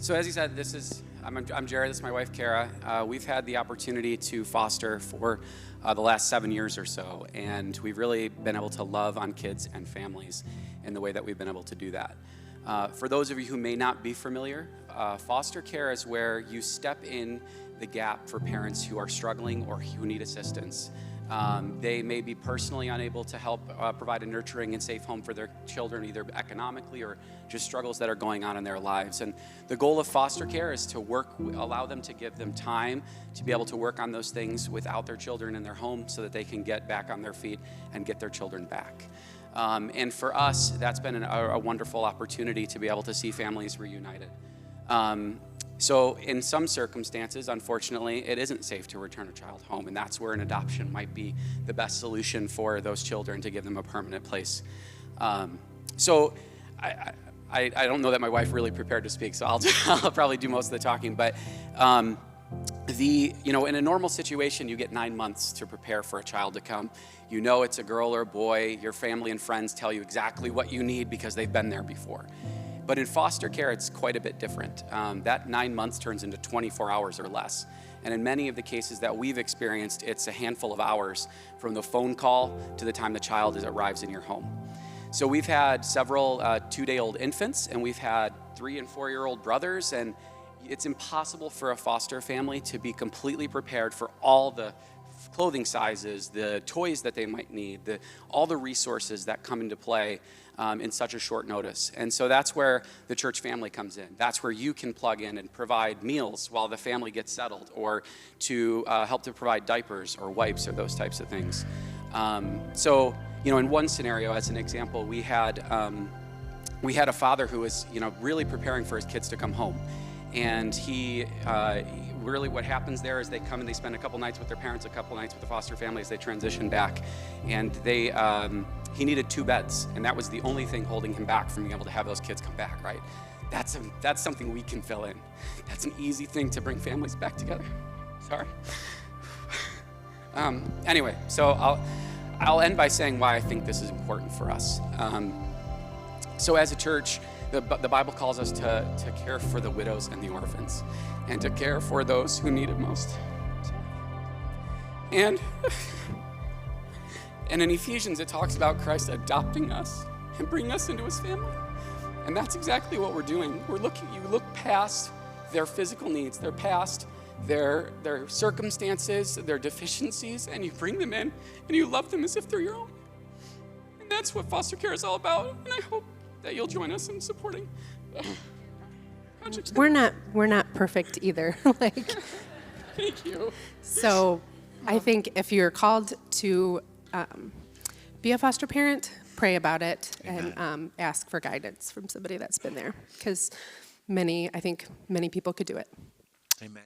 So as you said, I'm Jared, this is my wife, Kara. We've had the opportunity to foster for the last 7 years or so, and we've really been able to love on kids and families in the way that we've been able to do that. For those of you who may not be familiar, foster care is where you step in the gap for parents who are struggling or who need assistance. They may be personally unable to help provide a nurturing and safe home for their children, either economically or just struggles that are going on in their lives. And the goal of foster care is to allow them to give them time to be able to work on those things without their children in their home so that they can get back on their feet and get their children back. And for us, that's been a wonderful opportunity to be able to see families reunited. So in some circumstances, unfortunately, it isn't safe to return a child home, and that's where an adoption might be the best solution for those children to give them a permanent place. So I don't know that my wife really prepared to speak, so I'll probably do most of the talking, but in a normal situation, you get 9 months to prepare for a child to come. You know it's a girl or a boy. Your family and friends tell you exactly what you need because they've been there before. But in foster care, it's quite a bit different. That 9 months turns into 24 hours or less. And in many of the cases that we've experienced, it's a handful of hours from the phone call to the time the child arrives in your home. So we've had several 2-day-old infants, and we've had 3- and 4-year-old brothers, and it's impossible for a foster family to be completely prepared for all the clothing sizes, the toys that they might need, all the resources that come into play in such a short notice. And so that's where the church family comes in. That's where you can plug in and provide meals while the family gets settled, or to help to provide diapers or wipes or those types of things. So, in one scenario, as an example, we had a father who was, really preparing for his kids to come home. And he really, what happens there is they come and they spend a couple nights with their parents, a couple nights with the foster family as they transition back. And he needed 2 beds, and that was the only thing holding him back from being able to have those kids come back, right? That's something we can fill in. That's an easy thing to bring families back together. Sorry. Anyway, so I'll end by saying why I think this is important for us. So as a church, the Bible calls us to care for the widows and the orphans, and to care for those who need it most. And in Ephesians, it talks about Christ adopting us and bringing us into his family. And that's exactly what we're doing. You look past their physical needs, they're past their circumstances, their deficiencies, and you bring them in and you love them as if they're your own. And that's what foster care is all about. And I hope that you'll join us in supporting projects. We're not perfect either. Thank you. So I think if you're called to be a foster parent, pray about it. Amen. And ask for guidance from somebody that's been there, because I think many people could do it. Amen.